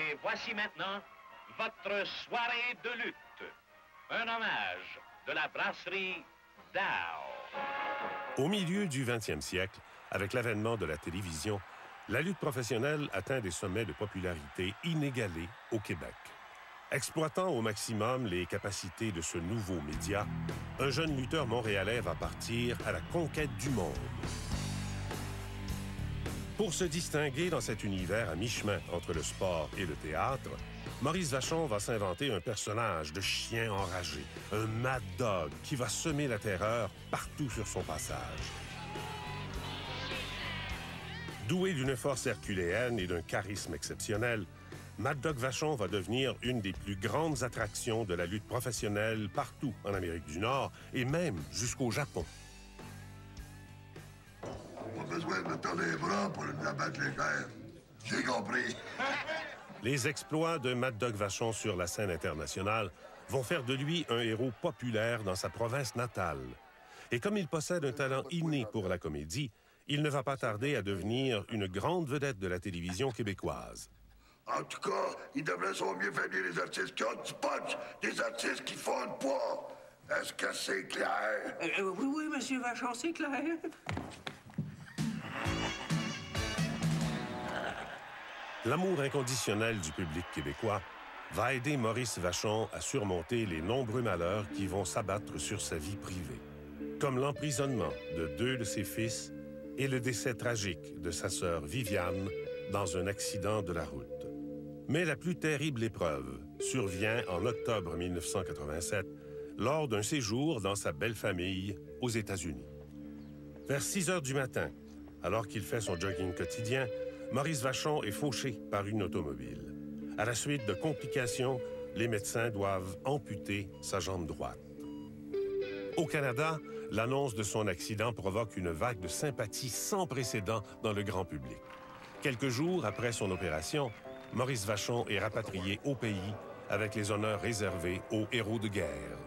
Et voici maintenant votre soirée de lutte. Un hommage de la brasserie Dow. Au milieu du 20e siècle, avec l'avènement de la télévision, la lutte professionnelle atteint des sommets de popularité inégalés au Québec. Exploitant au maximum les capacités de ce nouveau média, un jeune lutteur montréalais va partir à la conquête du monde. Pour se distinguer dans cet univers à mi-chemin entre le sport et le théâtre, Maurice Vachon va s'inventer un personnage de chien enragé, un mad dog qui va semer la terreur partout sur son passage. Doué d'une force herculéenne et d'un charisme exceptionnel, Mad Dog Vachon va devenir une des plus grandes attractions de la lutte professionnelle partout en Amérique du Nord et même jusqu'au Japon. Pas besoin de me tordre les bras pour une abattre légère. J'ai compris. Les exploits de Mad Dog Vachon sur la scène internationale vont faire de lui un héros populaire dans sa province natale. Et comme il possède un talent inné pour la comédie, il ne va pas tarder à devenir une grande vedette de la télévision québécoise. En tout cas, il devrait son mieux faire venir les artistes qui ont du punch, des artistes qui font le poids. Est-ce que c'est clair? Oui, monsieur Vachon, c'est clair. L'amour inconditionnel du public québécois va aider Maurice Vachon à surmonter les nombreux malheurs qui vont s'abattre sur sa vie privée, comme l'emprisonnement de 2 de ses fils et le décès tragique de sa sœur Viviane dans un accident de la route. Mais la plus terrible épreuve survient en octobre 1987 lors d'un séjour dans sa belle famille aux États-Unis. Vers 6 heures du matin, alors qu'il fait son jogging quotidien, Maurice Vachon est fauché par une automobile. À la suite de complications, les médecins doivent amputer sa jambe droite. Au Canada, l'annonce de son accident provoque une vague de sympathie sans précédent dans le grand public. Quelques jours après son opération, Maurice Vachon est rapatrié au pays avec les honneurs réservés aux héros de guerre.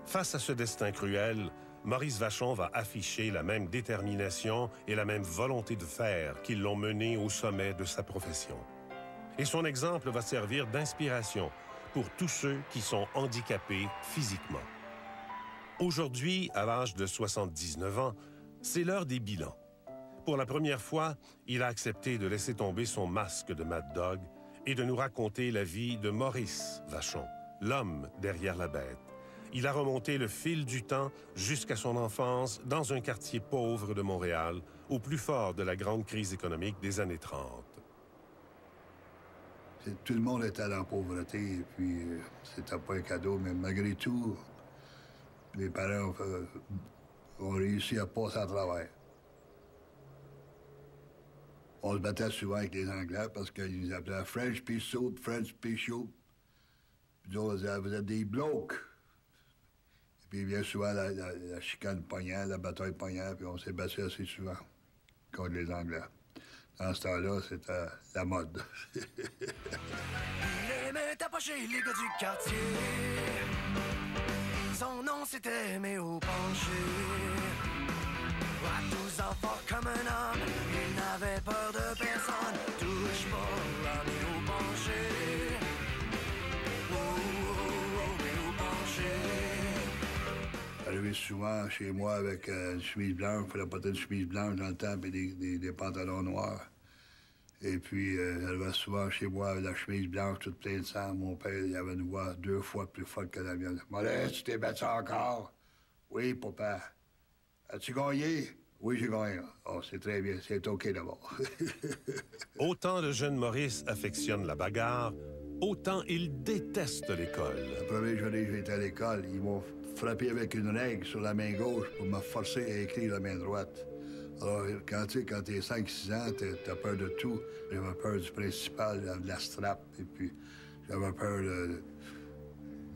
Face à ce destin cruel, Maurice Vachon va afficher la même détermination et la même volonté de faire qui l'ont mené au sommet de sa profession. Et son exemple va servir d'inspiration pour tous ceux qui sont handicapés physiquement. Aujourd'hui, à l'âge de 79 ans, c'est l'heure des bilans. Pour la première fois, il a accepté de laisser tomber son masque de Mad Dog et de nous raconter la vie de Maurice Vachon, l'homme derrière la bête. Il a remonté le fil du temps jusqu'à son enfance dans un quartier pauvre de Montréal, au plus fort de la grande crise économique des années 30. Tout le monde était dans la pauvreté, et puis c'était pas un cadeau, mais malgré tout, les parents ont réussi à passer à travers. On se battait souvent avec les Anglais parce qu'ils nous appelaient French Pea Soup, French Pea Soup. Puis on disait, vous êtes des blocs. Et puis bien souvent, la chicane pognant, la bataille pognant, puis on s'est battu assez souvent contre les Anglais. Dans ce temps-là, c'était la mode. Il aimait approcher les gars du quartier. Son nom, c'était Méo Penché. À 12 ans, fort comme un homme, il n'avait peur de personne. Touche pas à Méo Penché. Oh, oh, oh, Méo Penché. Arrivé souvent chez moi avec une chemise blanche, il fallait porter une chemise blanche dans le temps, et des pantalons noirs. Et puis, j'arrivais souvent chez moi avec la chemise blanche, toute pleine de sang. Mon père, il avait une voix 2 fois plus forte que la mienne. « Maurice, tu t'es battu encore? »« Oui, papa. »« As-tu gagné? »« Oui, j'ai gagné. »« Oh, c'est très bien. C'est OK d'abord. » Autant le jeune Maurice affectionne la bagarre, autant il déteste l'école. La première journée que j'étais à l'école, ils m'ont frappé avec une règle sur la main gauche pour me forcer à écrire la main droite. Alors, quand t'es 5-6 ans, t'as peur de tout. J'avais peur du principal, de la strap, et puis j'avais peur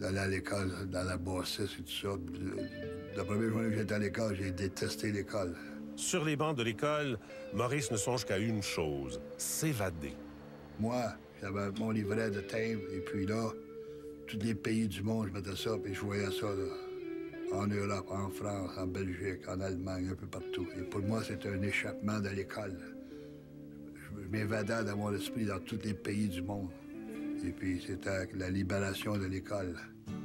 d'aller à l'école, dans la bassesse et tout ça. La première journée que j'étais à l'école, j'ai détesté l'école. Sur les bancs de l'école, Maurice ne songe qu'à une chose, s'évader. Moi, j'avais mon livret de timbre, et puis là, tous les pays du monde, je mettais ça, puis je voyais ça, là. En Europe, en France, en Belgique, en Allemagne, un peu partout. Et pour moi, c'était un échappement de l'école. je m'évadais dans mon esprit dans tous les pays du monde. Et puis, c'était la libération de l'école.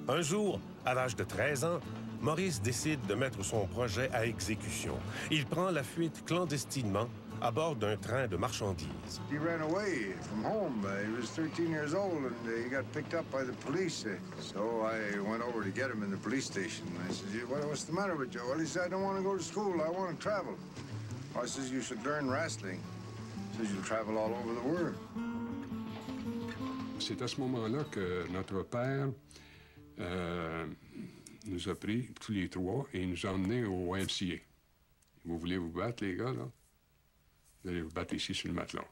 Un jour, à l'âge de 13 ans, Maurice décide de mettre son projet à exécution. Il prend la fuite clandestinement à bord d'un train de marchandises. He ran away from home. He was 13 years old and he got picked up by the police. So I went over to get him in the police station. I said, what's the matter with you? Well, he said, I don't want to go to school. I want to travel. I says, you should learn wrestling. He says, you'll travel all over the world. C'est à ce moment-là que notre père nous a pris tous les trois et nous a emmenés au YMCA. Vous voulez vous battre, les gars, là? Vous allez vous battre ici sur le matelas.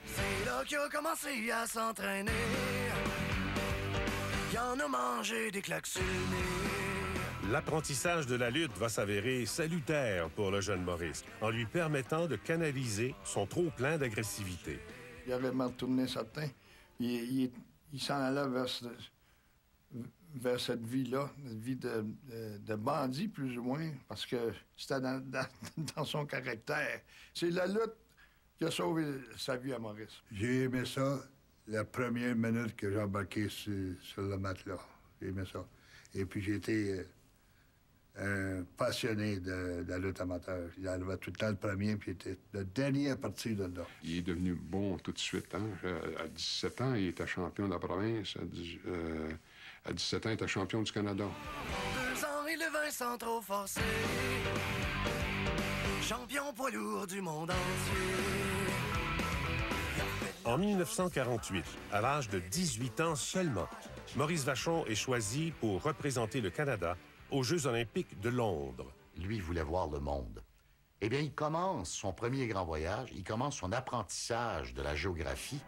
C'est là qu'il a commencé à s'entraîner. Il en a mangé des claques sur le nez. L'apprentissage de la lutte va s'avérer salutaire pour le jeune Maurice, en lui permettant de canaliser son trop-plein d'agressivité. Il avait mal tourné certain. Il s'en allait vers cette vie-là, une vie de bandit, plus ou moins, parce que c'était dans son caractère. C'est la lutte qui a sauvé sa vie à Maurice. J'ai aimé ça la première minute que j'ai embarqué sur le matelas. J'ai aimé ça. Et puis j'ai été un passionné de la lutte amateur. Il arrivait tout le temps le premier, puis il était le dernier à partir de là. Il est devenu bon tout de suite. Hein? À 17 ans, il était champion de la province. À 17 ans, il était champion du Canada. 2 ans et le vin sans trop forcer. Champion poids lourd du monde entier. En 1948, à l'âge de 18 ans seulement, Maurice Vachon est choisi pour représenter le Canada aux Jeux olympiques de Londres. Lui, il voulait voir le monde. Eh bien, il commence son premier grand voyage, il commence son apprentissage de la géographie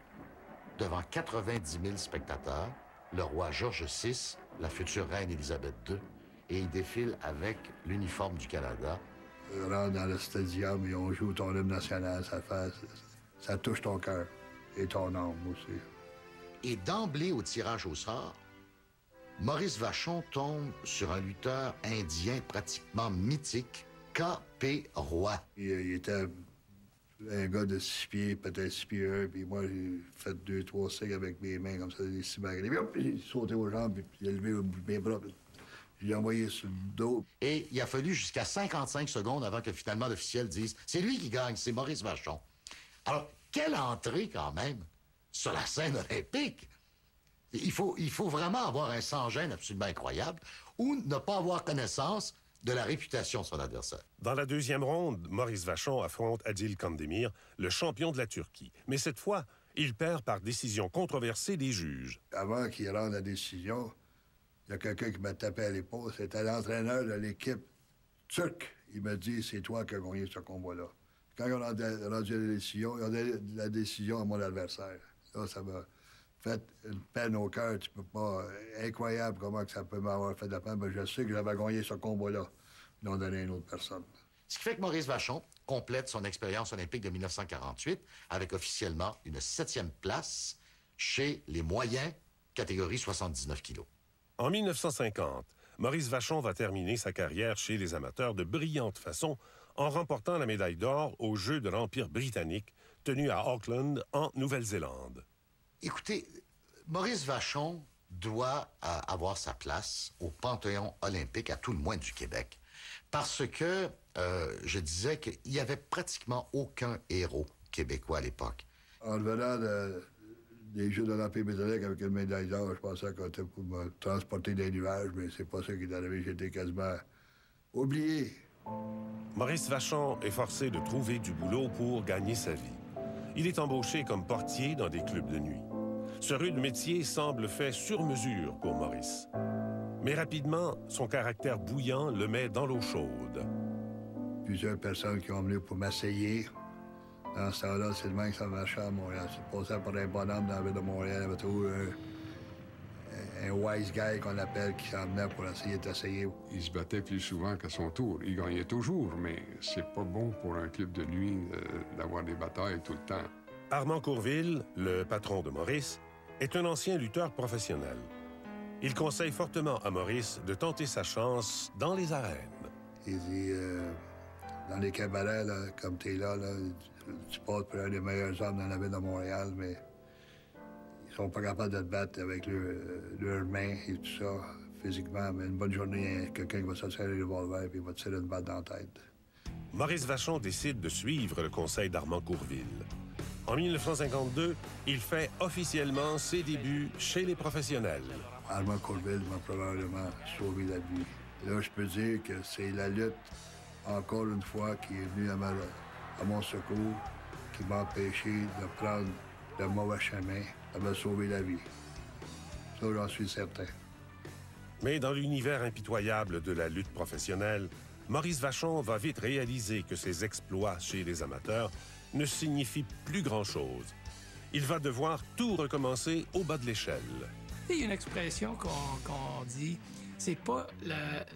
devant 90 000 spectateurs, le roi George VI, la future reine Élisabeth II, et il défile avec l'uniforme du Canada. On rentre dans le stadium et on joue ton hymne national, ça touche ton cœur et ton âme aussi. Et d'emblée, au tirage au sort, Maurice Vachon tombe sur un lutteur indien pratiquement mythique, K.P. Roy. Il était un gars de 6 pieds, peut-être 6 pieds 1, puis moi, j'ai fait 2-3 cycles avec mes mains comme ça, des cimagres. Puis j'ai sauté aux jambes, puis j'ai levé mes bras, puis j'ai envoyé sur le dos. Et il a fallu jusqu'à 55 secondes avant que finalement l'officiel dise « C'est lui qui gagne, c'est Maurice Vachon ». Alors, quelle entrée quand même sur la scène olympique! Il faut vraiment avoir un sans-gêne absolument incroyable ou ne pas avoir connaissance de la réputation de son adversaire. Dans la deuxième ronde, Maurice Vachon affronte Adil Kandemir, le champion de la Turquie. Mais cette fois, il perd par décision controversée des juges. Avant qu'il rende la décision, il y a quelqu'un qui m'a tapé à l'épaule. C'était l'entraîneur de l'équipe turque. Il m'a dit, c'est toi qui as gagné ce combat-là. Quand on a rendu la décision, ils ont donné la décision à mon adversaire. Là, ça m'a fait une peine au cœur. Tu peux pas... Incroyable comment que ça peut m'avoir fait de la peine. Mais je sais que j'avais gagné ce combat-là. Ils l'ont donné à une autre personne. Ce qui fait que Maurice Vachon complète son expérience olympique de 1948 avec officiellement une 7e place chez les moyens, catégorie 79 kilos. En 1950, Maurice Vachon va terminer sa carrière chez les amateurs de brillante façon en remportant la médaille d'or aux Jeux de l'Empire britannique tenus à Auckland, en Nouvelle-Zélande. Écoutez, Maurice Vachon doit avoir sa place au Panthéon olympique, à tout le moins du Québec, parce que je disais qu'il n'y avait pratiquement aucun héros québécois à l'époque. En revenant des Jeux de l'Empire britannique avec une médaille d'or, je pensais qu'on était pour me transporter des nuages, mais c'est pas ça qui est arrivé. J'étais quasiment oublié. Maurice Vachon est forcé de trouver du boulot pour gagner sa vie. Il est embauché comme portier dans des clubs de nuit. Ce rude métier semble fait sur mesure pour Maurice. Mais rapidement, son caractère bouillant le met dans l'eau chaude. Plusieurs personnes qui ont venu pour m'essayer. Dans ce temps-là, c'est le même que ça marchait à Montréal. C'est passé par un bonhomme dans la ville de Montréal. Il y avait toujours un wise guy qu'on appelle qui s'en venait pour essayer de t'essayer. Il se battait plus souvent qu'à son tour. Il gagnait toujours, mais c'est pas bon pour un club de nuit d'avoir des batailles tout le temps. Armand Courville, le patron de Maurice, est un ancien lutteur professionnel. Il conseille fortement à Maurice de tenter sa chance dans les arènes. Il dit, dans les cabarets, là, comme t'es là, Tu passes pour un des meilleurs hommes dans la ville de Montréal, mais ils sont pas capables de te battre avec leurs mains et tout ça, physiquement. Mais une bonne journée, quelqu'un qui va sortir le revolver et il va te tirer une balle dans la tête. Maurice Vachon décide de suivre le conseil d'Armand Courville. En 1952, il fait officiellement ses débuts chez les professionnels. Armand Courville m'a probablement sauvé la vie. Là, je peux dire que c'est la lutte, encore une fois, qui est venue à mon secours, qui m'a empêché de prendre le mauvais chemin. Ça m'a sauvé la vie. Ça, j'en suis certain. Mais dans l'univers impitoyable de la lutte professionnelle, Maurice Vachon va vite réaliser que ses exploits chez les amateurs ne signifient plus grand-chose. Il va devoir tout recommencer au bas de l'échelle. Il y a une expression qu'on dit, c'est pas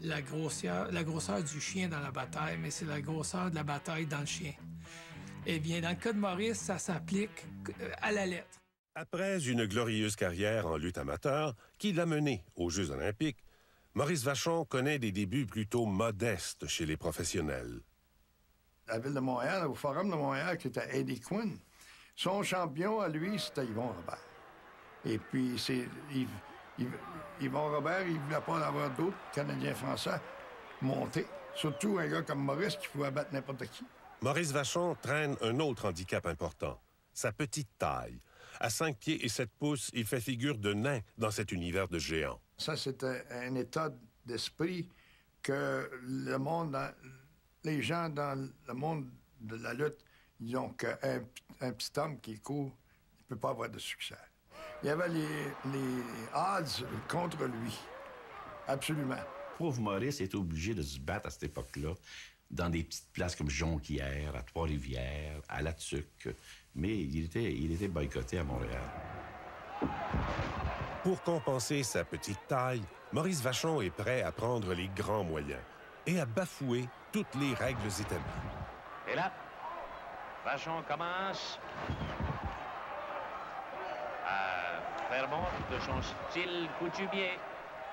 la grosseur du chien dans la bataille, mais c'est la grosseur de la bataille dans le chien. Eh bien, dans le cas de Maurice, ça s'applique à la lettre. Après une glorieuse carrière en lutte amateur qui l'a mené aux Jeux olympiques, Maurice Vachon connaît des débuts plutôt modestes chez les professionnels. La Ville de Montréal, au Forum de Montréal, qui était Eddie Quinn, son champion à lui, c'était Yvon Robert. Et puis, Yvon Robert, il ne voulait pas en avoir d'autres Canadiens-Français montés. Surtout un gars comme Maurice qui pouvait battre n'importe qui. Maurice Vachon traîne un autre handicap important, sa petite taille. À 5 pieds et 7 pouces, il fait figure de nain dans cet univers de géants. Ça, c'était un état d'esprit que le monde, les gens dans le monde de la lutte, ils ont qu'un petit homme qui court, il ne peut pas avoir de succès. Il y avait les odds contre lui. Absolument. Pauvre Maurice est obligé de se battre à cette époque-là dans des petites places comme Jonquière, à Trois-Rivières, à La Tuque. Mais il était boycotté à Montréal. Pour compenser sa petite taille, Maurice Vachon est prêt à prendre les grands moyens et à bafouer toutes les règles établies. Et là, Vachon commence à faire montre de son style coutumier.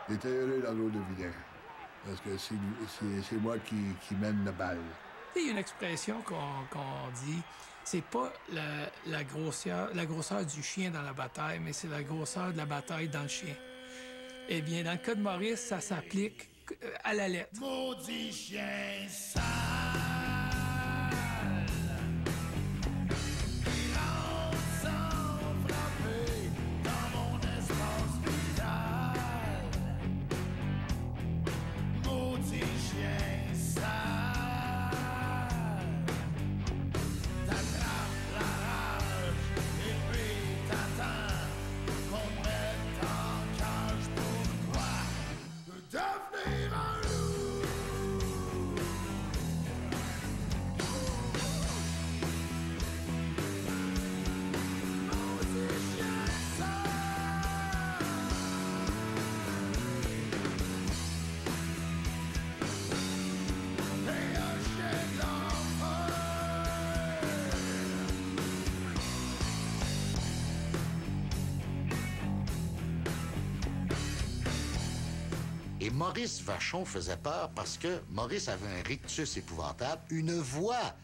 Il était heureux dans l'eau de vilain, parce que c'est moi qui mène la balle. Il y a une expression qu'on dit, c'est pas la grosseur du chien dans la bataille, mais c'est la grosseur de la bataille dans le chien. Eh bien, dans le cas de Maurice, ça s'applique à la lettre. Maudit chien sale. Et Maurice Vachon faisait peur parce que Maurice avait un rictus épouvantable, une voix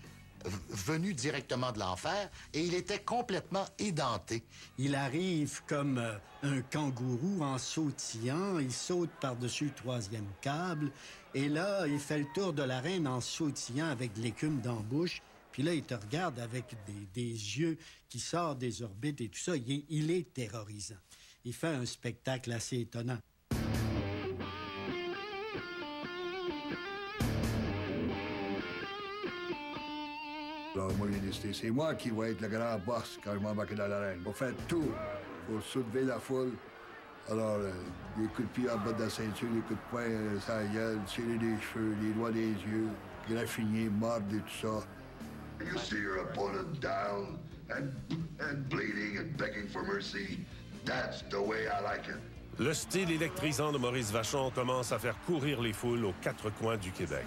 venue directement de l'enfer, et il était complètement édenté. Il arrive comme un kangourou en sautillant, il saute par-dessus le 3e câble, et là, il fait le tour de l'arène en sautillant avec de l'écume dans la bouche, puis là, il te regarde avec des yeux qui sortent des orbites et tout ça. Il est terrorisant. Il fait un spectacle assez étonnant. Alors, moi, j'ai décidé, c'est moi qui vais être le grand boss quand je m'embarque dans l'arène. Pour faire tout, pour soulever la foule. Alors, les coups de pied en bas de la ceinture, les coups de poing sur la gueule, tirer des cheveux, les doigts des yeux, graffiner, mordre et tout ça. You see your opponent down and bleeding and begging for mercy. That's the way I like it. Le style électrisant de Maurice Vachon commence à faire courir les foules aux 4 coins du Québec.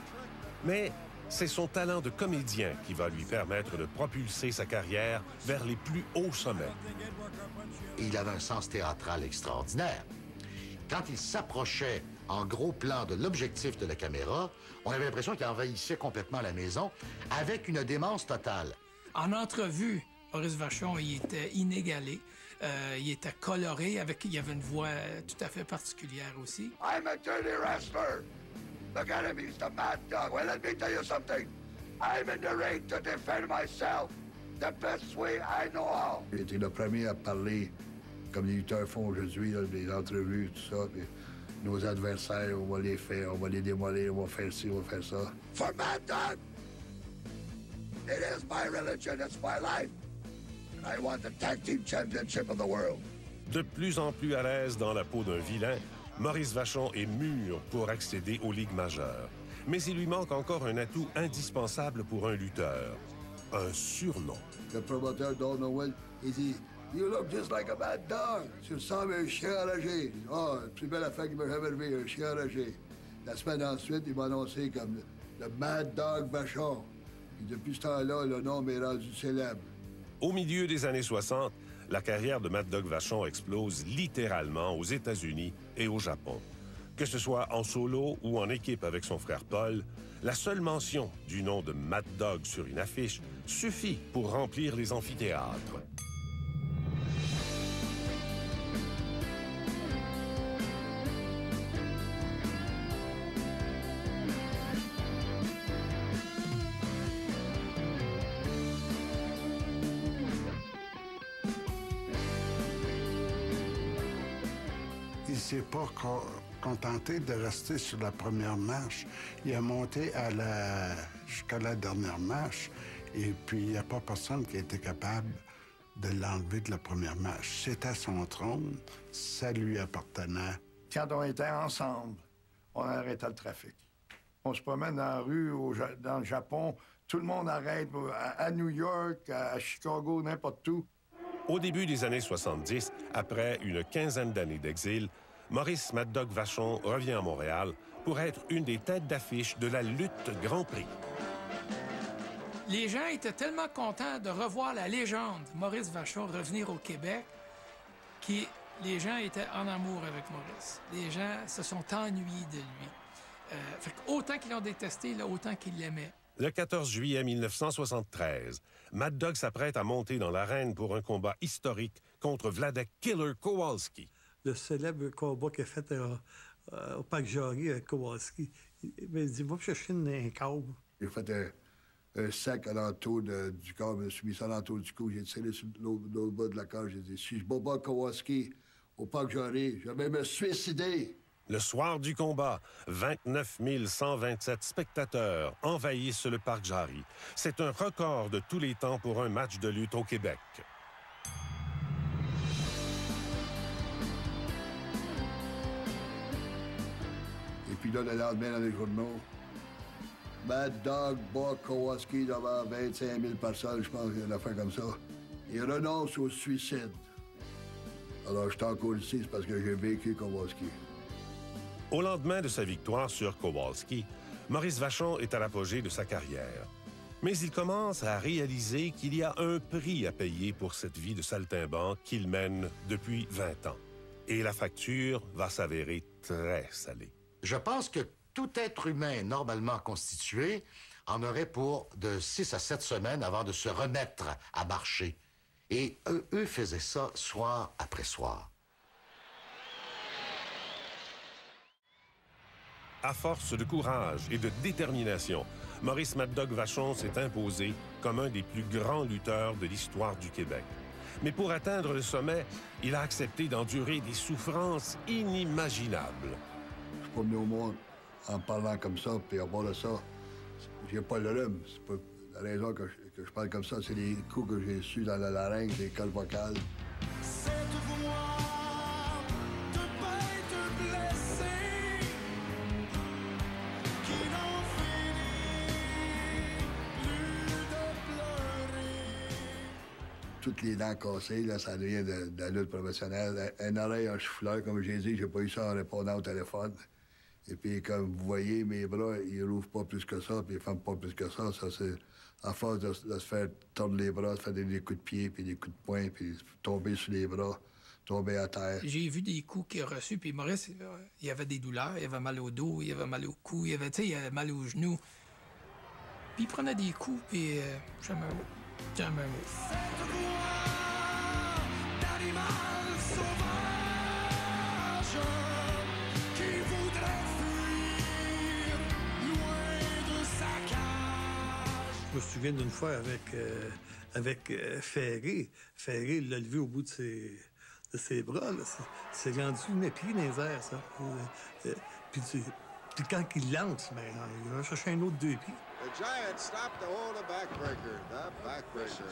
Mais c'est son talent de comédien qui va lui permettre de propulser sa carrière vers les plus hauts sommets. Et il avait un sens théâtral extraordinaire. Quand il s'approchait en gros plan de l'objectif de la caméra, on avait l'impression qu'il envahissait complètement la maison avec une démence totale. En entrevue, Maurice Vachon, il était inégalé. Il était coloré, il avait une voix tout à fait particulière aussi. I'm a dirty wrestler. Look at him, he's the mad dog. Well, let me tell you something. I'm in the ring to defend myself the best way I know how. J'ai été le premier à parler comme les lutteurs font aujourd'hui, là, des entrevues, tout ça. Puis nos adversaires, on va les faire, on va les démolir, on va faire ci, on va faire ça. For Mad Dog, it is my religion, it's my life. And I want the tag team championship of the world. De plus en plus à l'aise dans la peau d'un vilain, Maurice Vachon est mûr pour accéder aux ligues majeures. Mais il lui manque encore un atout indispensable pour un lutteur, un surnom. Le promoteur Don Owen, il dit « You look just like a mad dog. Tu ressembles à un chien enragé. » Ah, la plus belle affaire qu'il m'a jamais vu, un chien enragé. La semaine ensuite, il m'a annoncé comme le Mad Dog Vachon. Et depuis ce temps-là, le nom m'est rendu célèbre. Au milieu des années 60, la carrière de Mad Dog Vachon explose littéralement aux États-Unis et au Japon. Que ce soit en solo ou en équipe avec son frère Paul, la seule mention du nom de Mad Dog sur une affiche suffit pour remplir les amphithéâtres. Il ne s'est pas contenté de rester sur la première marche. Il a monté jusqu'à la dernière marche et puis il n'y a pas personne qui a été capable de l'enlever de la première marche. C'était son trône, ça lui appartenait. Quand on était ensemble, on arrêtait le trafic. On se promène dans la rue, dans le Japon, tout le monde arrête, à New York, à Chicago, n'importe où. Au début des années 70, après une quinzaine d'années d'exil, Maurice Mad Dog Vachon revient à Montréal pour être une des têtes d'affiche de la lutte Grand Prix. Les gens étaient tellement contents de revoir la légende Maurice Vachon revenir au Québec que les gens étaient en amour avec Maurice. Les gens se sont ennuyés de lui. Autant qu'ils l'ont détesté, là, autant qu'ils l'aimaient. Le 14 juillet 1973, Mad Dog s'apprête à monter dans l'arène pour un combat historique contre Wladek Killer Kowalski. Le célèbre combat qu'il a fait au Parc Jarry avec Kowalski. Il m'a dit, va chercher un câble. J'ai fait un sac à l'entour du corps, je me suis mis ça à l'entour du cou, j'ai tiré sur l'autre bas de la cage, j'ai dit, si je bats pas Kowalski au Parc Jarry, je vais me suicider. Le soir du combat, 29 127 spectateurs envahissent le Parc Jarry. C'est un record de tous les temps pour un match de lutte au Québec. Et puis là, le lendemain, dans les journaux, Mad Dog bat Kowalski devant 25 000 personnes, je pense, il y a une affaire comme ça. Il renonce au suicide. Alors, je suis encore ici, c'est parce que j'ai vécu Kowalski. Au lendemain de sa victoire sur Kowalski, Maurice Vachon est à l'apogée de sa carrière. Mais il commence à réaliser qu'il y a un prix à payer pour cette vie de saltimbanque qu'il mène depuis 20 ans. Et la facture va s'avérer très salée. Je pense que tout être humain normalement constitué en aurait pour de 6 à 7 semaines avant de se remettre à marcher. Et eux faisaient ça soir après soir. À force de courage et de détermination, Maurice Mad Dog Vachon s'est imposé comme un des plus grands lutteurs de l'histoire du Québec. Mais pour atteindre le sommet, il a accepté d'endurer des souffrances inimaginables. Je suis pas venu au monde en parlant comme ça, puis à part de ça, j'ai pas le rhume. C'est pas la raison que je parle comme ça, c'est les coups que j'ai su dans la larynx, les cordes vocales. Toutes les dents cassées, là, ça devient de la lutte professionnelle. Une oreille, un souffleur, comme j'ai dit, j'ai pas eu ça en répondant au téléphone. Et puis, comme vous voyez, mes bras, ils rouvrent pas plus que ça, puis ils ferment pas plus que ça. Ça, c'est à force de se faire tordre les bras, de faire des coups de pied, puis des coups de poing, puis tomber sur les bras, tomber à terre. J'ai vu des coups qu'il a reçus, puis Maurice, il avait des douleurs, il avait mal au dos, il avait mal au cou, il avait mal aux genoux. Puis il prenait des coups, puis Jamais un mot. D'animal sauvage qui voudrait fuir loin de sa cage. Je me souviens d'une fois avec Ferré. Ferré l'a levé au bout de ses bras. Là. C'est rendu une épée dans les airs, ça. Puis quand il lance, ben, il va chercher un autre 2 pieds. The Giants stopped to hold a backbreaker. The backbreaker.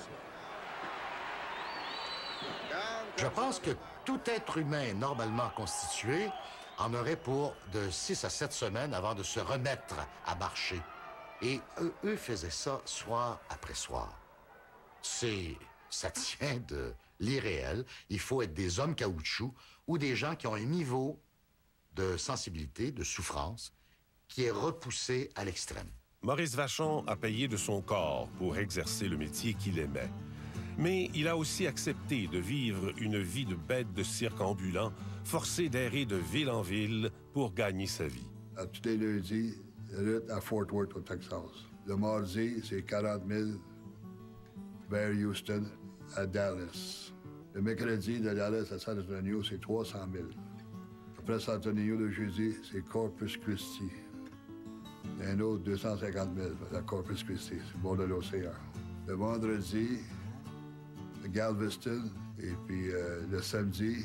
Je pense que tout être humain normalement constitué en aurait pour de 6 à 7 semaines avant de se remettre à marcher. Et eux faisaient ça soir après soir. Ça tient de l'irréel. Il faut être des hommes caoutchouc ou des gens qui ont un niveau de sensibilité, de souffrance, qui est repoussé à l'extrême. Maurice Vachon a payé de son corps pour exercer le métier qu'il aimait. Mais il a aussi accepté de vivre une vie de bête de cirque ambulant, forcé d'errer de ville en ville pour gagner sa vie. À tous les lundis, lutte à Fort Worth, au Texas. Le mardi, c'est 40 000 vers Houston à Dallas. Le mercredi, de Dallas à San Antonio, c'est 300 000. Après San Antonio, le jeudi, c'est Corpus Christi. Un autre 250 000 à Corpus Christi, c'est le bord de l'océan. Le vendredi, Galveston, et puis le samedi,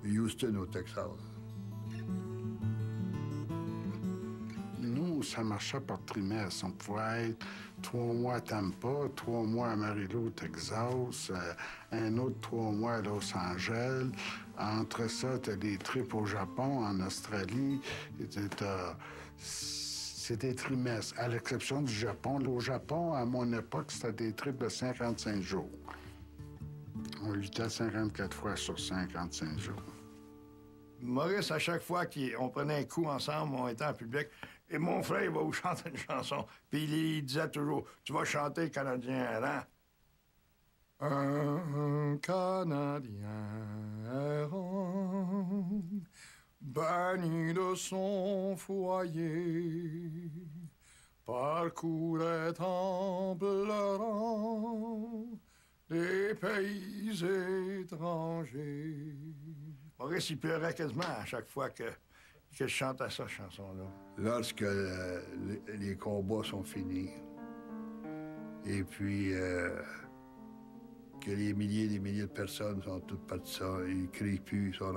Houston au Texas. Nous, ça marchait par trimestre. On pouvait être 3 mois à Tampa, 3 mois à Amarillo, au Texas, un autre 3 mois à Los Angeles. Entre ça, tu as des trips au Japon, en Australie. C'est des trimestres, à l'exception du Japon. Au Japon, à mon époque, c'était des trips de 55 jours. On luttait 54 fois sur 55 jours. Maurice, à chaque fois qu'on prenait un coup ensemble, on était en public, et mon frère, il va vous chanter une chanson. Puis il disait toujours, tu vas chanter Canadien errant. Un Canadien errant, banni de son foyer, parcourait en pleurant les pays étrangers. Maurice, il pleurait quasiment à chaque fois que je chantais cette chanson-là. Lorsque les combats sont finis, et puis que les milliers et des milliers de personnes sont toutes parties, ils crient plus, ils sont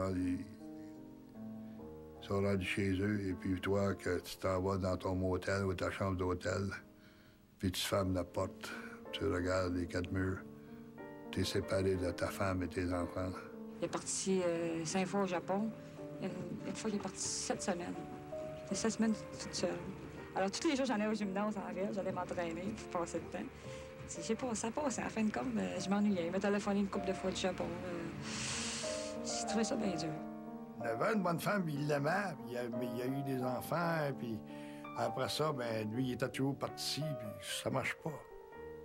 rendus chez eux, et puis toi, que tu t'en vas dans ton motel ou ta chambre d'hôtel, puis tu fermes la porte, tu regardes les 4 murs, tu es séparé de ta femme et tes enfants. Il est parti 5 fois au Japon. Une fois, il est parti 7 semaines. C'était 7 semaines toute seule. Alors, tous les jours, j'allais au gymnase en ville, j'allais m'entraîner pour passer le temps. Je sais pas, ça passe. En fin de compte, je m'ennuyais. Il m'a téléphoné une couple de fois du Japon. J'ai trouvé ça bien dur. Il avait une bonne femme, puis il l'aimait, puis il a eu des enfants, puis après ça, ben lui, il était toujours parti, puis ça marche pas.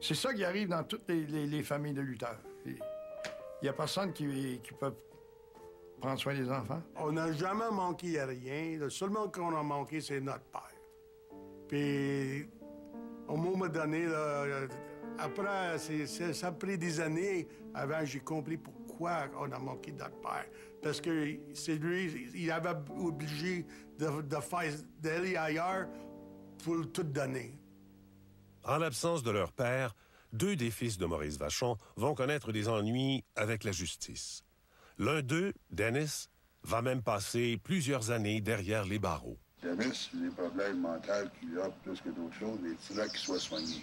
C'est ça qui arrive dans toutes les familles de lutteurs. Il y a personne qui peut prendre soin des enfants. On n'a jamais manqué à rien. Le seul monde qu'on a manqué, c'est notre père. Puis, au moment donné, là, après, ça a pris des années avant j'ai compris pourquoi on a manqué notre père. Parce que c'est lui, il avait obligé d'aller ailleurs pour tout donner. En l'absence de leur père, 2 des fils de Maurice Vachon vont connaître des ennuis avec la justice. L'un d'eux, Dennis, va même passer plusieurs années derrière les barreaux. Dennis, les problèmes mentaux qu'il a plus que d'autres choses, mais il faudrait qu'il soit soigné.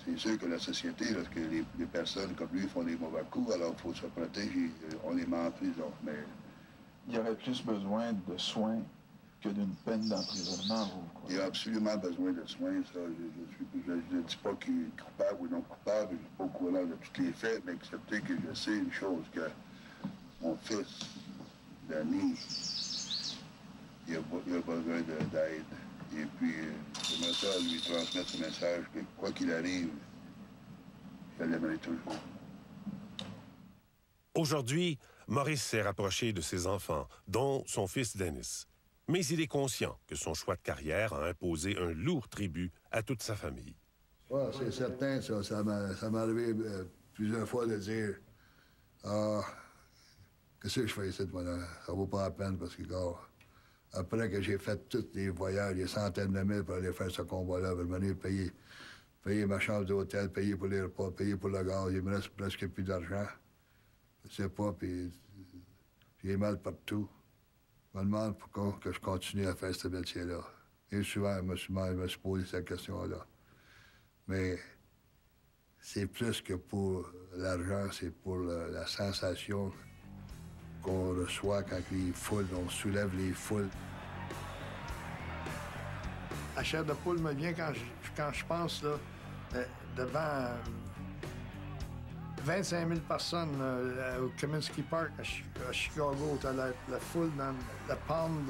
C'est sûr que la société, lorsque les personnes comme lui font des mauvais coups, alors il faut se protéger. On les met en prison, mais... Il y aurait plus besoin de soins que d'une peine d'emprisonnement, vous croyez? Il a absolument besoin de soins, ça. Je ne dis pas qu'il est coupable ou non coupable, je ne suis pas au courant de tous les faits, mais excepté que je sais une chose, que mon fils, Danny, il a besoin d'aide. Et puis, j'aimerais ça lui transmettre ce message que, quoi qu'il arrive, je l'aimerai toujours. Aujourd'hui, Maurice s'est rapproché de ses enfants, dont son fils Dennis. Mais il est conscient que son choix de carrière a imposé un lourd tribut à toute sa famille. Ouais, c'est certain, ça. Ça m'est arrivé plusieurs fois de dire « Ah, qu'est-ce que je fais ici, moi, là? Ça vaut pas la peine parce que, gars, après que j'ai fait tous les voyages, des centaines de mille pour aller faire ce combat-là, pour venir payer ma chambre d'hôtel, payer pour les repas, payer pour le gaz, il me reste presque plus d'argent. Je sais pas, puis j'ai mal partout. Je me demande pourquoi que je continue à faire ce métier-là. Et souvent, je me suis posé cette question-là. Mais c'est plus que pour l'argent, c'est pour la sensation qu'on reçoit quand on soulève les foules. La chair de poule me vient quand je pense, là, devant 25 000 personnes au Comiskey Park à Chicago. T'as la foule dans la palme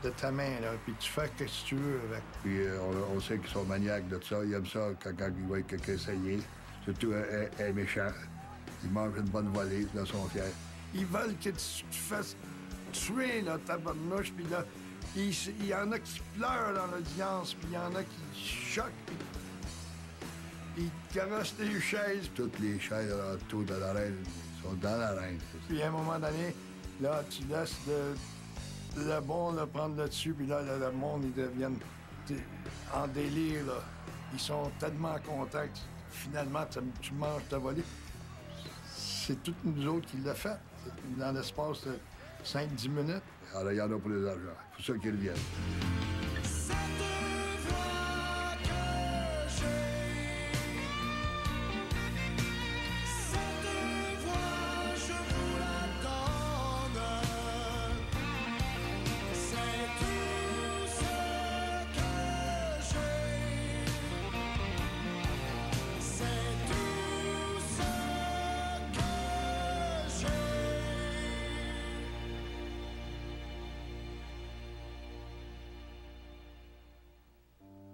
de ta main, là, puis tu fais ce que tu veux avec. Puis on sait qu'ils sont maniaques de ça. Ils aiment ça quand ils voient quelqu'un essayer. Surtout un méchant. Ils mangent une bonne volée, là, ils sont fiers. Ils veulent que tu te fasses tuer, là, ta barnouche, puis là, il y en a qui pleurent dans l'audience, puis il y en a qui choquent, puis ils caressent les chaises. Toutes les chaises autour de l'arène sont dans l'arène. Puis à un moment donné, là, tu laisses le bon là, prendre le dessus, puis là, le monde, ils deviennent en délire, là. Ils sont tellement contents que finalement, tu manges ta volée. C'est toutes nous autres qui l'a fait, dans l'espace de 5-10 minutes. Alors, il y en a pour les argent. C'est pour ça qu'ils reviennent.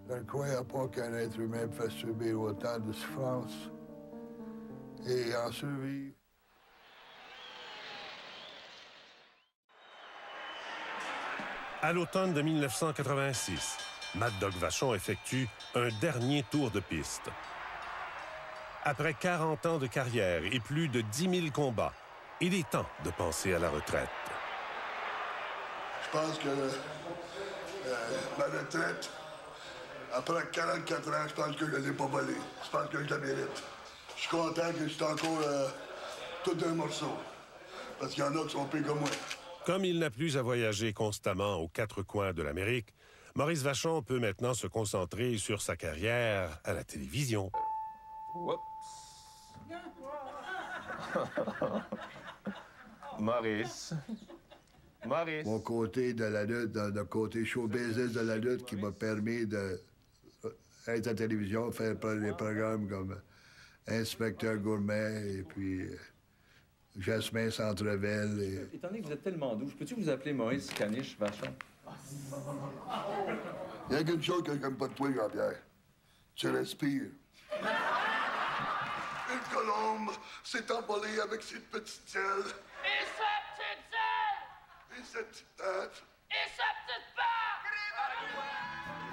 Je ne croyais pas qu'un être humain peut subir autant de souffrance et en survivre. À l'automne de 1986, Mad Dog Vachon effectue un dernier tour de piste. Après 40 ans de carrière et plus de 10 000 combats, il est temps de penser à la retraite. Je pense que ma retraite, après 44 ans, je pense que je ne l'ai pas volée. Je pense que je la mérite. Je suis content que je suis encore tout un morceau. Parce qu'il y en a qui sont pires que moi. Comme il n'a plus à voyager constamment aux quatre coins de l'Amérique, Maurice Vachon peut maintenant se concentrer sur sa carrière à la télévision. Maurice. Mon côté de la lutte, le côté show business de la lutte qui m'a permis d'être à la télévision, faire des programmes comme Inspecteur Gourmet et puis Jasmin Centreville. Étant donné que vous êtes tellement doux, peux-tu vous appeler Maurice Caniche Vachon? Il y a quelque chose que j'aime pas de toi, Jean-Pierre. Tu respires. Une colombe s'est envolée avec ses petites ailes. Et sa petite aile! Et sa petite tête. Et sa petite barbe!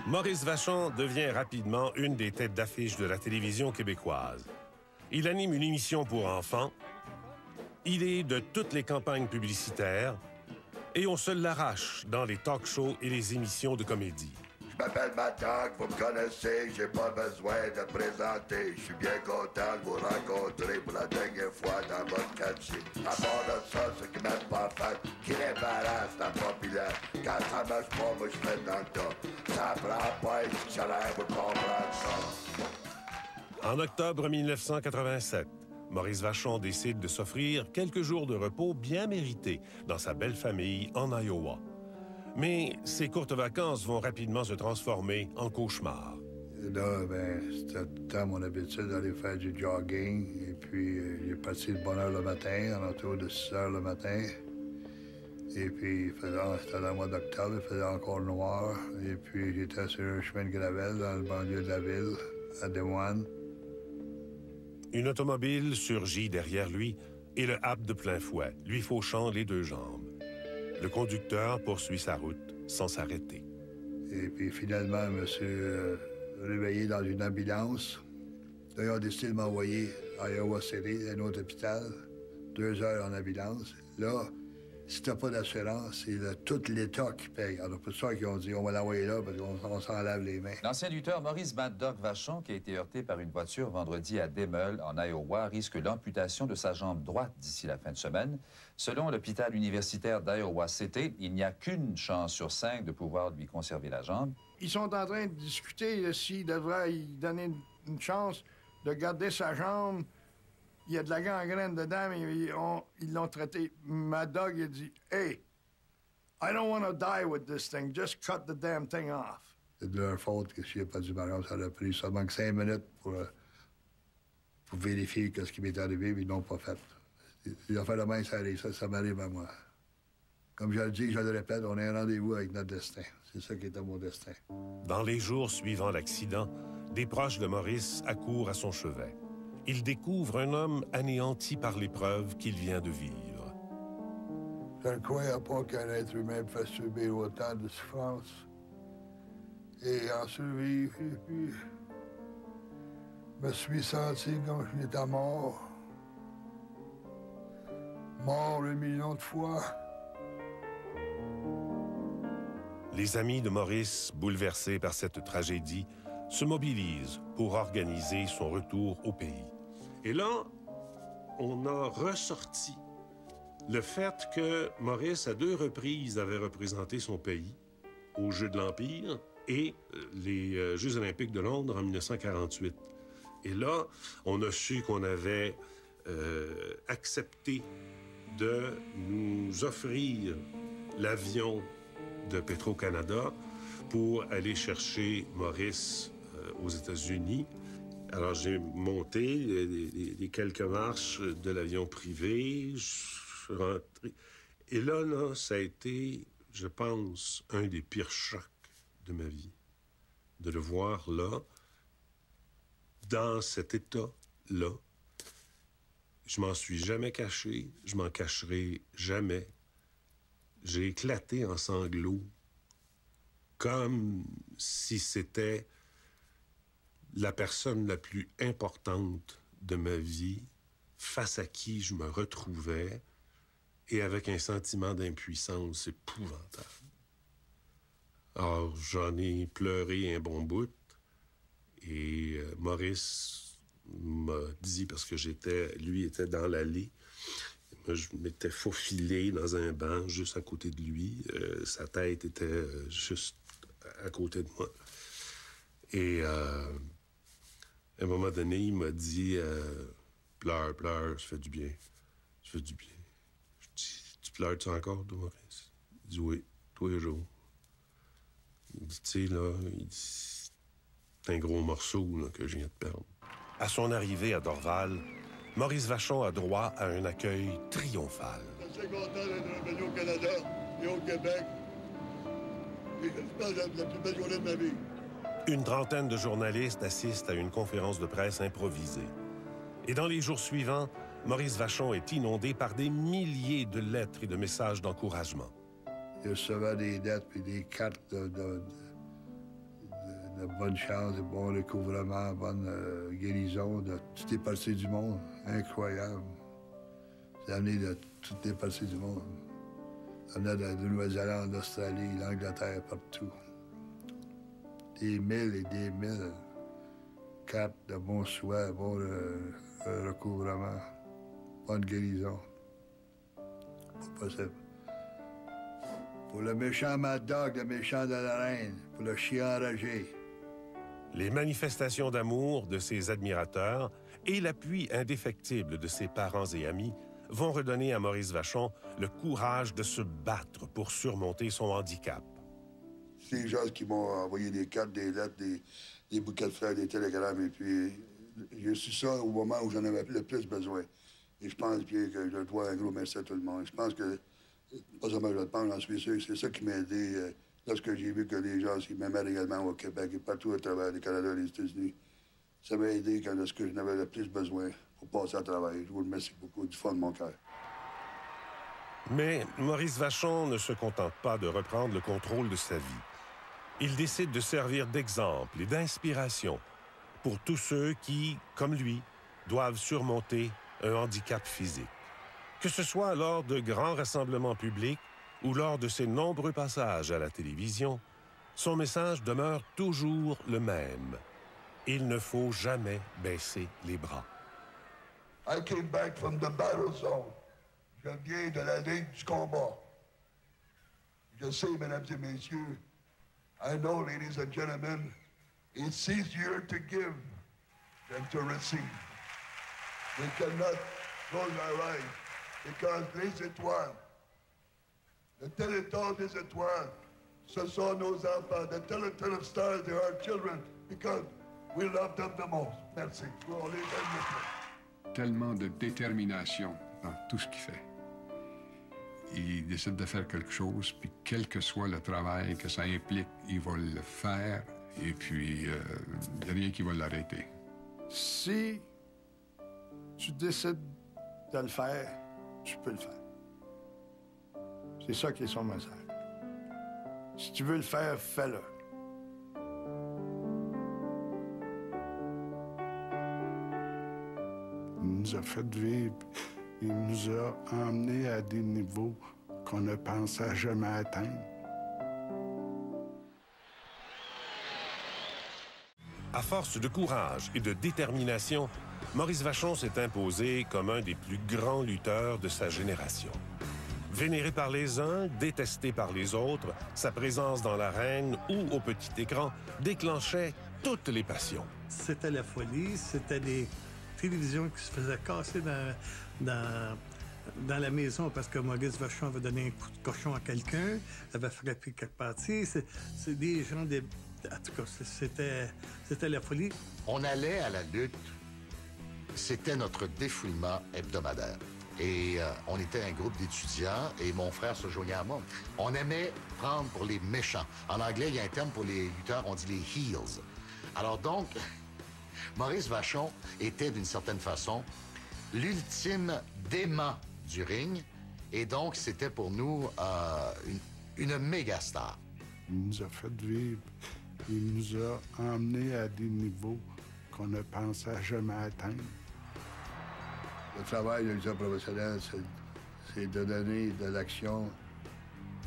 Maurice Vachon devient rapidement une des têtes d'affiche de la télévision québécoise. Il anime une émission pour enfants, il est de toutes les campagnes publicitaires et on se l'arrache dans les talk-shows et les émissions de comédie. Je m'appelle Mad Dog, vous me connaissez, j'ai pas besoin de présenter. Je suis bien content de vous rencontrer pour la dernière fois dans votre quartier. À part de ça, ce qui m'aime pas fait, qui l'embarrasse la populaire. Quand ça marche pas, moi je fais dans le tas. Ça prend pas un dictionnaire pour comprendre ça. En octobre 1987, Maurice Vachon décide de s'offrir quelques jours de repos bien mérités dans sa belle famille en Iowa. Mais ces courtes vacances vont rapidement se transformer en cauchemar. Là, c'était mon habitude d'aller faire du jogging. Et puis, j'ai parti de bonne heure le matin, en autour de 6 heures le matin. Et puis, c'était dans le mois d'octobre, il faisait encore noir. Et puis, j'étais sur un chemin de gravelle dans le banlieue de la ville, à Des Moines. Une automobile surgit derrière lui et le happe de plein fouet, lui fauchant les deux jambes. Le conducteur poursuit sa route sans s'arrêter. Et puis finalement, M. réveillé dans une ambulance. Là, ils ont décidé de m'envoyer à Iowa City, un autre hôpital. 2 heures en ambulance. Là, si t'as pas d'assurance, c'est tout l'État qui paye. Alors, pour ça qu'ils ont dit, on va l'envoyer là parce qu'on s'en lave les mains. L'ancien lutteur Maurice Mad Dog Vachon, qui a été heurté par une voiture vendredi à Demel, en Iowa, risque l'amputation de sa jambe droite d'ici la fin de semaine. Selon l'hôpital universitaire d'Iowa City, il n'y a qu'une chance sur 5 de pouvoir lui conserver la jambe. Ils sont en train de discuter s'ils devraient lui donner une chance de garder sa jambe. Il y a de la gangrène dedans, mais ils l'ont traité. Mad Dog, il a dit, « Hey, I don't want to die with this thing. Just cut the damn thing off. » C'est de leur faute que s'il n'y a pas du mariage, ça a pris seulement 5 minutes pour vérifier ce qui m'est arrivé, mais ils l'ont pas fait. Les affaires de main, ça m'arrive à moi. Comme je le dis, je le répète, on a un rendez-vous avec notre destin. C'est ça qui était mon destin. Dans les jours suivant l'accident, des proches de Maurice accourent à son chevet. Ils découvrent un homme anéanti par l'épreuve qu'il vient de vivre. Je ne croyais pas qu'un être humain puisse subir autant de souffrance et en survivre. Et puis, je me suis senti comme je n'étais mort. Mort 1 million de fois. Les amis de Maurice, bouleversés par cette tragédie, se mobilisent pour organiser son retour au pays. Et là, on a ressorti le fait que Maurice, à 2 reprises, avait représenté son pays aux Jeux de l'Empire et les Jeux olympiques de Londres en 1948. Et là, on a su qu'on avait accepté de nous offrir l'avion de Petro-Canada pour aller chercher Maurice aux États-Unis. Alors, j'ai monté les quelques marches de l'avion privé, je suis rentré. Et là, ça a été, je pense, un des pires chocs de ma vie. De le voir là, dans cet état-là. Je m'en suis jamais caché, je m'en cacherai jamais. J'ai éclaté en sanglots, comme si c'était la personne la plus importante de ma vie, face à qui je me retrouvais, et avec un sentiment d'impuissance épouvantable. Alors, j'en ai pleuré un bon bout, et Maurice m'a dit, parce que lui était dans l'allée, moi, je m'étais faufilé dans un banc juste à côté de lui. Sa tête était juste à côté de moi. Et à un moment donné, il m'a dit pleure, pleure, ça fait du bien. Ça fait du bien. Je dis, tu pleures-tu encore, toi, Maurice? Il dit oui, tous les jours. Il dit, tu sais, là, c'est un gros morceau là, que je viens de perdre. À son arrivée à Dorval, Maurice Vachon a droit à un accueil triomphal. Je suis content d'être revenu au Canada et au Québec. Et je pense que c'est la plus belle journée de ma vie. Une trentaine de journalistes assistent à une conférence de presse improvisée. Et dans les jours suivants, Maurice Vachon est inondé par des milliers de lettres et de messages d'encouragement. Il recevait des lettres et des cartes de bonne chance, de bon recouvrement, bonne guérison de toutes les parties du monde. Incroyable. C'est amené de toutes les parties du monde. Ça venait de Nouvelle-Zélande, d'Australie, l'Angleterre, partout. Des 1000 et des 1000 cartes de bons soins, bon recouvrement, bonne guérison. Pas possible. Pour le méchant Mad Dog, le méchant de la reine, pour le chien enragé. Les manifestations d'amour de ses admirateurs et l'appui indéfectible de ses parents et amis vont redonner à Maurice Vachon le courage de se battre pour surmonter son handicap. C'est les gens qui m'ont envoyé des cartes, des lettres, des bouquets de fleurs, des télégrammes, et puis j'ai su ça au moment où j'en avais le plus besoin. Et je pense que je dois un gros merci à tout le monde. Je pense que, pas seulement je le pense, j'en suis sûr, c'est ça qui m'a aidé lorsque j'ai vu que les gens m'aimaient réellement au Québec et partout à travers le Canada et les États-Unis. Ça m'a aidé lorsque j'en avais le plus besoin pour passer à travail. Je vous remercie beaucoup du fond de mon cœur. Mais Maurice Vachon ne se contente pas de reprendre le contrôle de sa vie. Il décide de servir d'exemple et d'inspiration pour tous ceux qui, comme lui, doivent surmonter un handicap physique. Que ce soit lors de grands rassemblements publics ou lors de ses nombreux passages à la télévision, son message demeure toujours le même. Il ne faut jamais baisser les bras. I came back from the battle zone. Je viens de la ligne du combat. Je sais, mesdames et messieurs, I know, ladies and gentlemen, it's easier to give than to receive. We cannot close our eyes because les étoiles, le Téléthon des étoiles, ce sont nos enfants. The Téléthon of stars, they are our children because we love them the most. Merci. On les aime. Tellement de détermination dans tout ce qu'il fait. Il décide de faire quelque chose, puis quel que soit le travail que ça implique, il va le faire, et puis il n'y a rien qui va l'arrêter. Si tu décides de le faire, tu peux le faire. C'est ça qui est son message. Si tu veux le faire, fais-le. Il nous a fait vivre. Il nous a emmenés à des niveaux qu'on ne pensait jamais atteindre. À force de courage et de détermination, Maurice Vachon s'est imposé comme un des plus grands lutteurs de sa génération. Vénéré par les uns, détesté par les autres, sa présence dans l'arène ou au petit écran déclenchait toutes les passions. C'était la folie, c'était des télévisions qui se faisaient casser dans la maison parce que Maurice Vachon avait donné un coup de cochon à quelqu'un, avait frappé quelque partie. C'est des gens... En tout cas, c'était la folie. On allait à la lutte. C'était notre défoulement hebdomadaire. Et on était un groupe d'étudiants et mon frère se joignait à moi. On aimait prendre pour les méchants. En anglais, il y a un terme pour les lutteurs, on dit les heels. Alors donc, Maurice Vachon était d'une certaine façon l'ultime dément du ring. Et donc, c'était pour nous une méga star. Il nous a fait vivre. Il nous a emmenés à des niveaux qu'on ne pensait jamais atteindre. Le travail de lutteur professionnel, c'est de donner de l'action,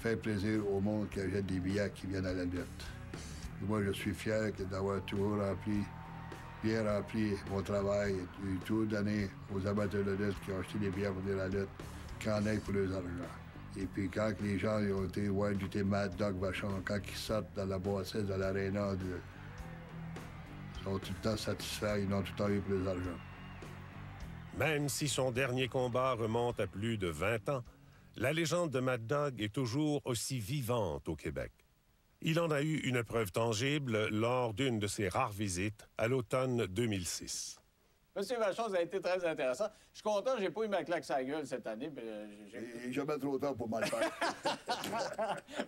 faire plaisir au monde qui achète des billets qui viennent à la lutte. Et moi, je suis fier d'avoir toujours bien rempli mon travail et tout donné aux amateurs de lutte qui ont acheté des billets pour venir à la lutte, qu'en ait pour leurs argent. Et puis quand les gens ils ont été voir lutter Mad Dog Vachon, quand ils sortent dans la boissette de l'aréna, ils sont tout le temps satisfaits, ils n'ont tout le temps eu pour leurs argent. Même si son dernier combat remonte à plus de 20 ans, la légende de Mad Dog est toujours aussi vivante au Québec. Il en a eu une preuve tangible lors d'une de ses rares visites à l'automne 2006. Monsieur Vachon, ça a été très intéressant. Je suis content, j'ai pas eu ma claque sa gueule cette année. Et jamais trop tard pour mal faire.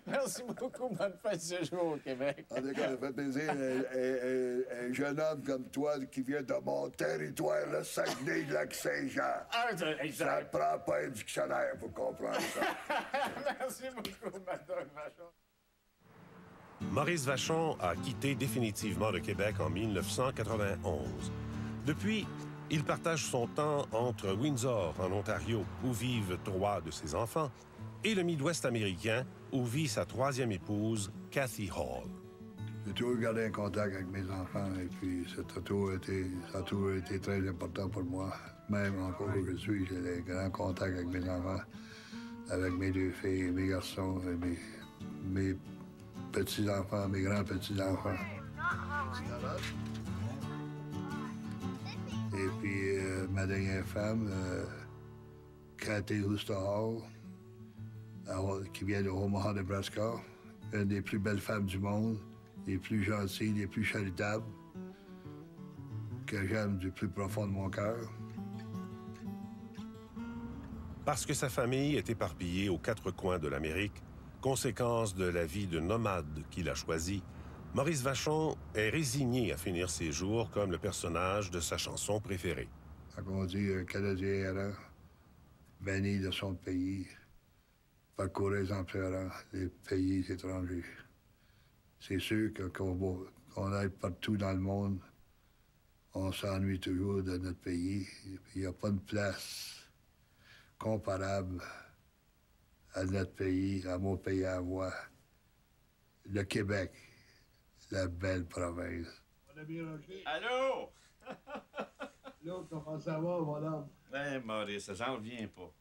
Merci beaucoup, bonne fête ce jour au Québec. En tout cas, ça fait plaisir. Un jeune homme comme toi qui vient de mon territoire, le Saguenay-Lac-Saint-Jean. Ça ne prend pas un dictionnaire pour comprendre ça. Merci beaucoup, Madame Vachon. Maurice Vachon a quitté définitivement le Québec en 1991. Depuis, il partage son temps entre Windsor, en Ontario, où vivent 3 de ses enfants, et le Midwest américain, où vit sa 3e épouse, Kathy Hall. J'ai toujours gardé un contact avec mes enfants, et puis ça a toujours été très important pour moi. Même encore aujourd'hui, j'ai des grands contacts avec mes enfants, avec mes 2 filles, mes garçons, et mes petits-enfants, mes grands-petits-enfants. Et puis, ma dernière femme, Kathy Hall, qui vient de Omaha, Nebraska, une des plus belles femmes du monde, les plus gentilles, les plus charitables, que j'aime du plus profond de mon cœur. Parce que sa famille est éparpillée aux 4 coins de l'Amérique, conséquence de la vie de nomade qu'il a choisie, Maurice Vachon est résigné à finir ses jours comme le personnage de sa chanson préférée. Quand on dit un Canadien errant, banni de son pays, parcourir en pleurant les pays étrangers. c'est sûr qu'on aille partout dans le monde, on s'ennuie toujours de notre pays. Il n'y a pas de place comparable à notre pays, à mon pays à moi. Le Québec, la belle province. Allô? Là, comment ça va, madame? Maurice, j'en reviens pas.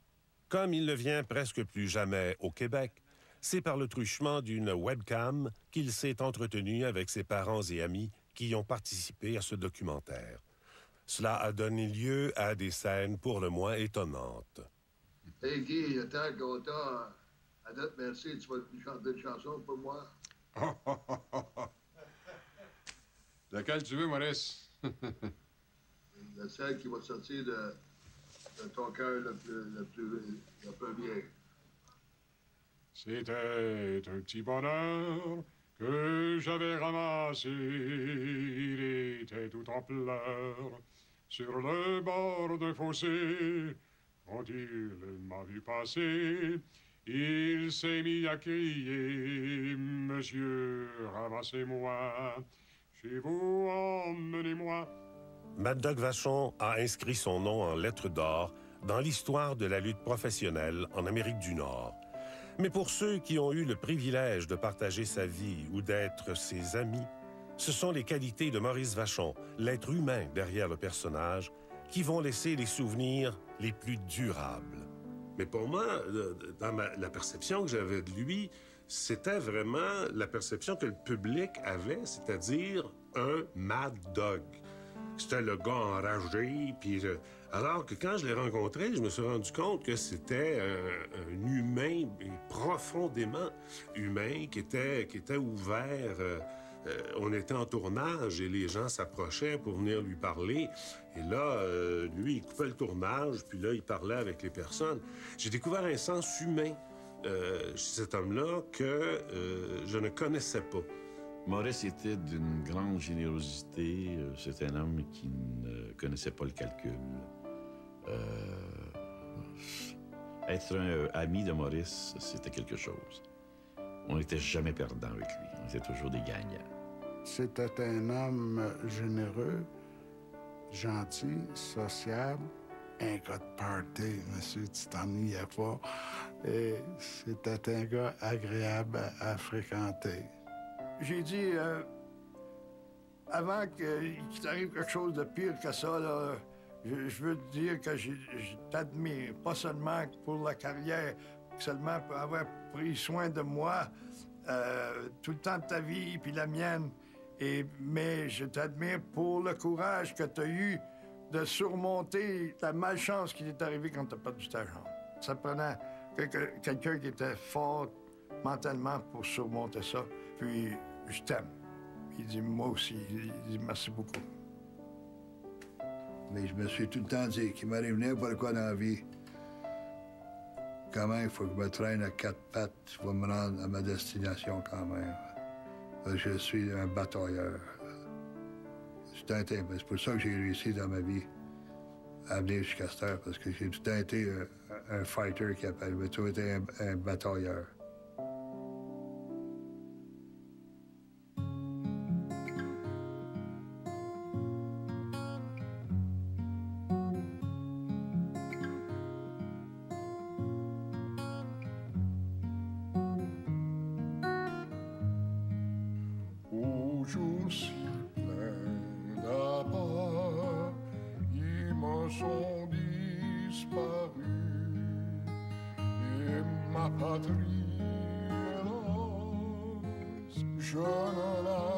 Comme il ne vient presque plus jamais au Québec, c'est par le truchement d'une webcam qu'il s'est entretenu avec ses parents et amis qui ont participé à ce documentaire. Cela a donné lieu à des scènes pour le moins étonnantes. Hey Guy, attends, content. À notre merci, tu vas nous chanter une chanson pour moi? Laquelle tu veux, Maurice? La celle qui va sortir de ton cœur le premier. C'était un petit bonheur que j'avais ramassé. Il était tout en pleurs sur le bord d'un fossé. Quand il m'a vu passer, il s'est mis à crier: Monsieur, ramassez-moi, chez vous, emmenez-moi. Mad Dog Vachon a inscrit son nom en lettres d'or dans l'histoire de la lutte professionnelle en Amérique du Nord. Mais pour ceux qui ont eu le privilège de partager sa vie ou d'être ses amis, ce sont les qualités de Maurice Vachon, l'être humain derrière le personnage, qui vont laisser les souvenirs les plus durables. Mais pour moi, dans la perception que j'avais de lui, c'était vraiment la perception que le public avait, c'est-à-dire un mad dog. C'était le gars enragé, puis alors que quand je l'ai rencontré, je me suis rendu compte que c'était un humain profondément humain qui était ouvert. On était en tournage et les gens s'approchaient pour venir lui parler. Et là, lui, il coupait le tournage, puis là, il parlait avec les personnes. J'ai découvert un sens humain chez cet homme-là que je ne connaissais pas. Maurice était d'une grande générosité. C'est un homme qui ne connaissait pas le calcul. Être un ami de Maurice, c'était quelque chose. On n'était jamais perdant avec lui. On était toujours des gagnants. C'était un homme généreux, gentil, sociable, un gars de party, monsieur, tu t'ennuyais pas. Et c'était un gars agréable à fréquenter. J'ai dit, avant qu'il t'arrive quelque chose de pire que ça, là, je veux te dire que je t'admire, pas seulement pour la carrière, seulement pour avoir pris soin de moi tout le temps de ta vie, puis la mienne. Mais je t'admire pour le courage que tu as eu de surmonter la malchance qui t'est arrivée quand tu as perdu ta jambe. Ça prenait quelqu'un qui était fort mentalement pour surmonter ça. Puis, je t'aime. Il dit, moi aussi. Il dit, merci beaucoup. Mais je me suis tout le temps dit qu'il m'arrive n'importe quoi dans la vie. Quand même, il faut que je me traîne à quatre pattes pour me rendre à ma destination quand même. Parce que je suis un batailleur. C'est pour ça que j'ai réussi dans ma vie à venir jusqu'à cette heure, parce que j'ai tout le temps été un fighter qui appelle, mais tout été un batailleur. Aux jours si pleins d'appât, ils me sont disparus, et ma patrie, hélas, je ne la